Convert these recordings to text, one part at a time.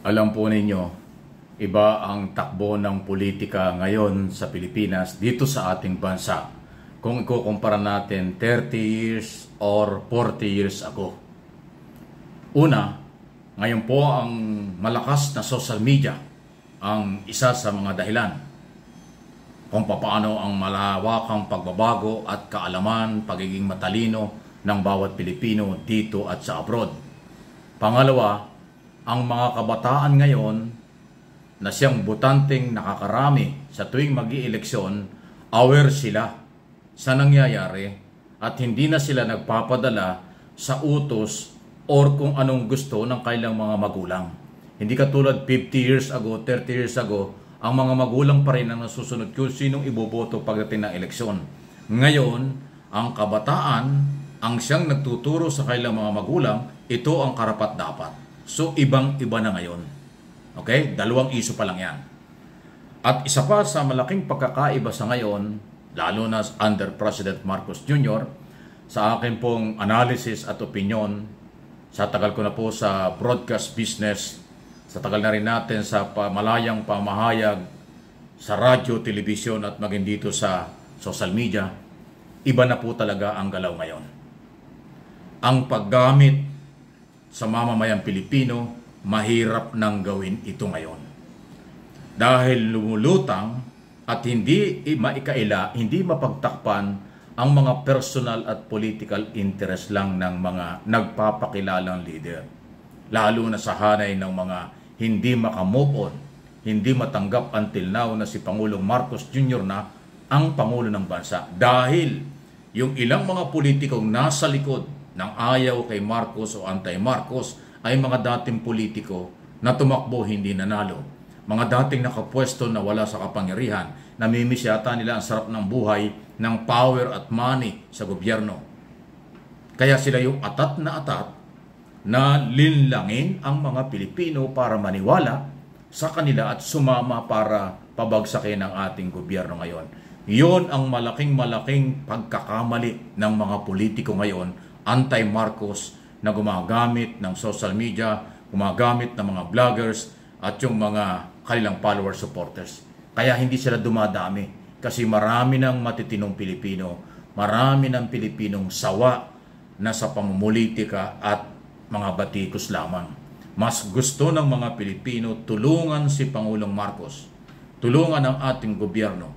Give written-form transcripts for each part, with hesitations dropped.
Alam po ninyo, iba ang takbo ng politika ngayon sa Pilipinas dito sa ating bansa kung ikukumpara natin 30 years or 40 years ago. Una, ngayon po ang malakas na social media ang isa sa mga dahilan kung paano ang malawakang pagbabago at kaalaman, pagiging matalino ng bawat Pilipino dito at sa abroad. Pangalawa, ang mga kabataan ngayon na siyang botanteng nakakarami sa tuwing mag-ieleksyon, aware sila sa nangyayari at hindi na sila nagpapadala sa utos or kung anong gusto ng kailang mga magulang. Hindi katulad 50 years ago, 30 years ago, ang mga magulang pa rin ang nasusunod kung sinong iboboto pagdating ng eleksyon. Ngayon, ang kabataan ang siyang nagtuturo sa kailang mga magulang, ito ang karapat-dapat. So, ibang-iba na ngayon. Okay? Dalawang iso pa lang yan. At isa pa sa malaking pagkakaiba sa ngayon, lalo na under President Marcos Jr., sa akin pong analysis at opinion, sa tagal ko na po sa broadcast business, sa tagal na rin natin sa malayang pamahayag, sa radyo, telebisyon at maging dito sa social media, iba na po talaga ang galaw ngayon. Ang paggamit sa mamamayang Pilipino, mahirap nang gawin ito ngayon. Dahil lumulutang at hindi maikaila, hindi mapagtakpan ang mga personal at political interest lang ng mga nagpapakilalang leader. Lalo na sa hanay ng mga hindi makamove on, hindi matanggap until now na si Pangulong Marcos Jr. na ang Pangulo ng Bansa. Dahil yung ilang mga politikong nasa likod ng ayaw kay Marcos o anti-Marcos ay mga dating politiko na tumakbo hindi nanalo. Mga dating nakapwesto na wala sa kapangyarihan, namimiss yata nila ang sarap ng buhay ng power at money sa gobyerno. Kaya sila yung atat na linlangin ang mga Pilipino para maniwala sa kanila at sumama para pabagsakin ang ating gobyerno ngayon. Iyon ang malaking pagkakamali ng mga politiko ngayon, anti-Marcos, na gumagamit ng social media, gumagamit ng mga vloggers at yung mga kanilang follower supporters. Kaya hindi sila dumadami kasi marami ng matitinong Pilipino, marami ng Pilipinong sawa na sa pamumulitika at mga batikos lamang. Mas gusto ng mga Pilipino tulungan si Pangulong Marcos, tulungan ang ating gobyerno.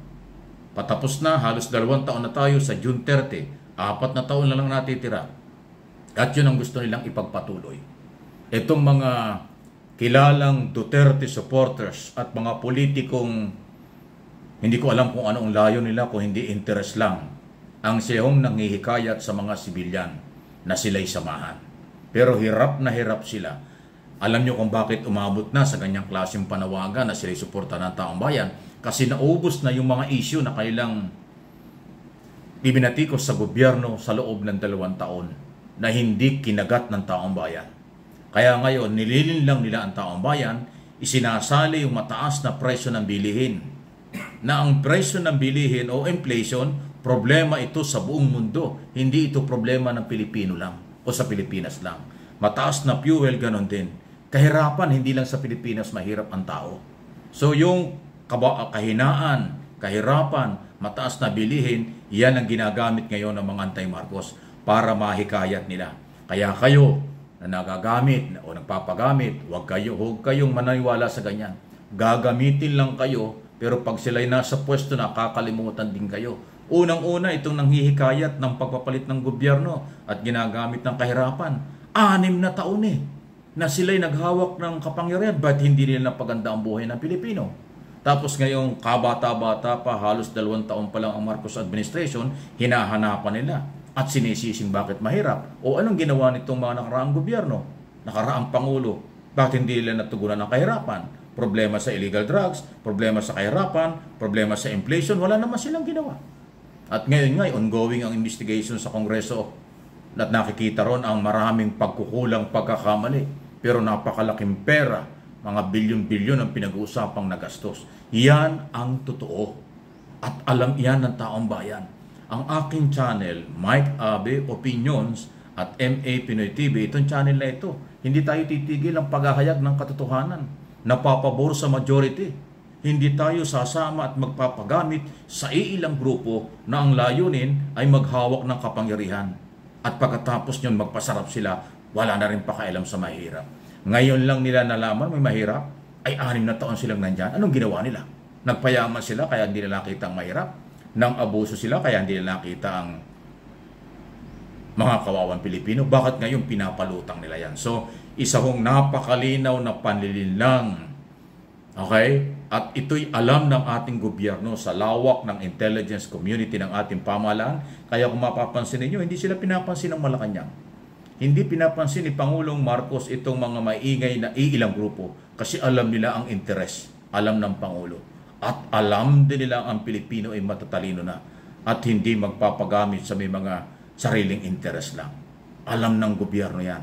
Patapos na, halos 2 taon na tayo sa June 30, 4 na taon na lang natitira. At yun ang gusto nilang ipagpatuloy. Itong mga kilalang Duterte supporters at mga politikong hindi ko alam kung anong layo nila, kung hindi interest lang, ang siyong nanghihikayat sa mga sibilyan na sila'y samahan. Pero hirap na hirap sila. Alam nyo kung bakit umabot na sa ganyang klaseng panawagan na sila'y suporta ng taong bayan? Kasi naubos na yung mga issue na kailang ibinatikos sa gobyerno sa loob ng 2 taon na hindi kinagat ng taong bayan. Kaya ngayon, nililin lang nila ang taong bayan, isinasali yung mataas na presyo ng bilihin. Na ang presyo ng bilihin o inflation, problema ito sa buong mundo. Hindi ito problema ng Pilipino lang o sa Pilipinas lang. Mataas na fuel, ganon din. Kahirapan, hindi lang sa Pilipinas mahirap ang tao. So yung kahinaan, kahirapan, mataas na bilihin, yan ang ginagamit ngayon ng mga anti-Marcos para mahikayat nila. Kaya kayo na nagagamit o nagpapagamit, huwag kayong mananiwala sa ganyan. Gagamitin lang kayo, pero pag sila'y nasa pwesto na, kakalimutan din kayo. Unang-una, itong nanghihikayat ng pagpapalit ng gobyerno at ginagamit ng kahirapan. 6 na taon na sila'y naghawak ng kapangyarihan, ba't hindi nila napaganda ang buhay ng Pilipino? Tapos ngayong kabata-bata pa, halos 2 taon pa lang ang Marcos administration, hinahanapan nila at sinisising bakit mahirap. O anong ginawa nitong mga nakaraang gobyerno, nakaraang Pangulo? Bakit hindi nila natugunan ng kahirapan? Problema sa illegal drugs, problema sa kahirapan, problema sa inflation, wala naman silang ginawa. At ngayon nga, ongoing ang investigation sa Kongreso at nakikita ron ang maraming pagkukulang, pagkakamali. Pero napakalaking pera, mga bilyon-bilyon ang pinag-uusapang nagastos. Yan ang totoo. At alam yan ng taong bayan. Ang aking channel, Mike Abe Opinions at MA Pinoy TV, itong channel na ito, hindi tayo titigil ang paghahayag ng katotohanan. napapabor sa majority. Hindi tayo sasama at magpapagamit sa iilang grupo na ang layunin ay maghawak ng kapangyarihan. At pagkatapos nyon magpasarap sila, wala na rin pakialam sa mahirap. Ngayon lang nila nalaman may mahirap, ay 6 na taon silang nandyan. Anong ginawa nila? Nagpayaman sila kaya hindi nila nakita ang mahirap. Nang abuso sila kaya hindi nila nakita ang mga kawawang Pilipino. Bakit ngayon pinapalutang nila yan? So, isa hong napakalinaw na panlilinlang. Okay? At ito'y alam ng ating gobyerno sa lawak ng intelligence community ng ating pamahalaan. Kaya kung mapapansin ninyo, hindi sila pinapansin ng Malacanang. Hindi pinapansin ni Pangulong Marcos itong mga maingay na iilang grupo kasi alam nila ang interes, alam ng Pangulo. At alam din nila ang Pilipino ay matatalino na at hindi magpapagamit sa may mga sariling interes lang. Alam ng gobyerno yan.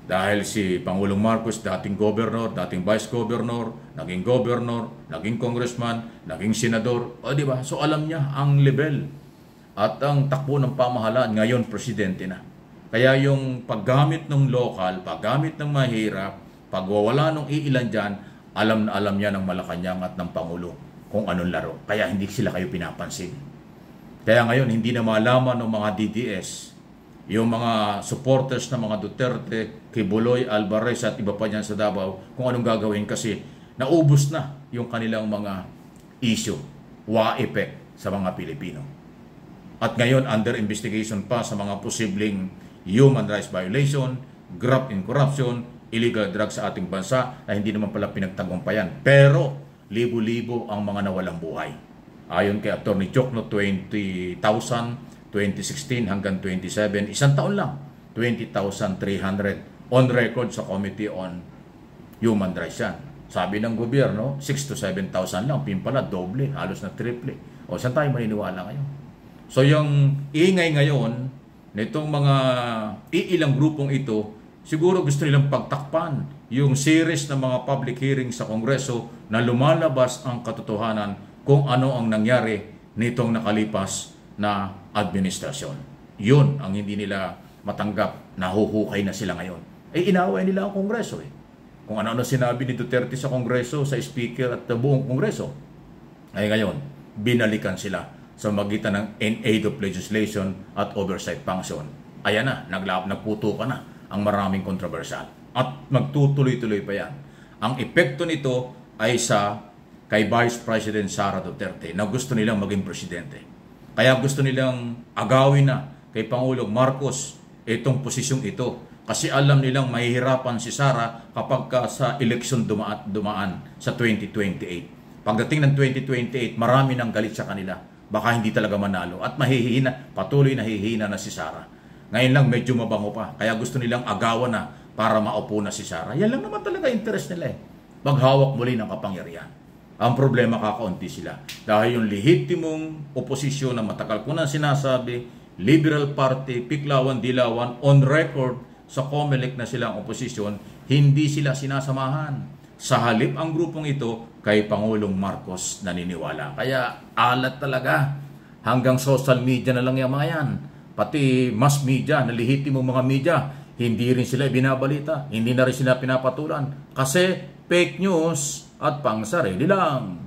Dahil si Pangulong Marcos, dating governor, dating vice governor, naging congressman, naging senador, o di ba? So alam niya ang level at ang takbo ng pamahalaan, ngayon presidente na. Kaya yung paggamit ng lokal, paggamit ng mahirap, pagwawala ng iilan dyan, alam na alam niya ng Malacanang at ng Pangulo kung anong laro. Kaya hindi sila kayo pinapansin. Kaya ngayon, hindi na malaman ng mga DDS, yung mga supporters ng mga Duterte, kay Buloy, Alvarez at iba pa dyan sa Davao, kung anong gagawin kasi naubos na yung kanilang mga issue, effect sa mga Pilipino. At ngayon, under investigation pa sa mga posibleng human rights violation, graft in corruption, illegal drugs sa ating bansa na hindi naman pala pinagtagumpayan. Pero, libo-libo ang mga nawalang buhay. Ayon kay Atty. Jokno, 20,000, 2016 hanggang 27, isang taon lang, 20,300 on record sa Committee on Human Rights yan. Sabi ng gobyerno, 6 to 7,000 lang, pala doble, halos na triple. O saan tayo maniniwala ngayon? So yung ingay ngayon, nitong mga iilang grupong ito, siguro gusto nilang pagtakpan yung series ng mga public hearings sa Kongreso na lumalabas ang katotohanan kung ano ang nangyari nitong nakalipas na administrasyon. Yun ang hindi nila matanggap, nahuhukay na sila ngayon. Inaway nila ang Kongreso Kung ano-ano sinabi ni Duterte sa Kongreso, sa Speaker at buong Kongreso, ay ngayon, binalikan sila sa magitan ng in-aid of legislation at oversight function. Ayan na, nagputo ka na ang maraming kontrobersyal. At magtutuloy-tuloy pa yan. Ang epekto nito ay kay Vice President Sara Duterte na gusto nilang maging presidente. Kaya gusto nilang agawin na kay Pangulong Marcos itong posisyong ito. Kasi alam nilang mahihirapan si Sara kapag sa eleksyon dumaan sa 2028. Pagdating ng 2028, marami nang galit sa kanila. Baka hindi talaga manalo. At patuloy na hihina na si Sara. Ngayon lang medyo mabango pa. Kaya gusto nilang agawan na para maupo na si Sara. Yan lang naman talaga interest nila maghawak muli ng kapangyarihan. Ang problema kakaunti sila. Dahil yung lehitimong oposisyon na matagal ko na sinasabi, Liberal Party, Piklawan, Dilawan, on record sa COMELEC na silang oposisyon, hindi sila sinasamahan. Sa halip ang grupong ito kay Pangulong Marcos naniniwala. Kaya alat talaga. Hanggang social media na lang yung mga yan. Pati mass media, nalihitimong mga media, hindi rin sila binabalita, hindi na rin sila pinapatulan. Kasi fake news at pangsarili lang.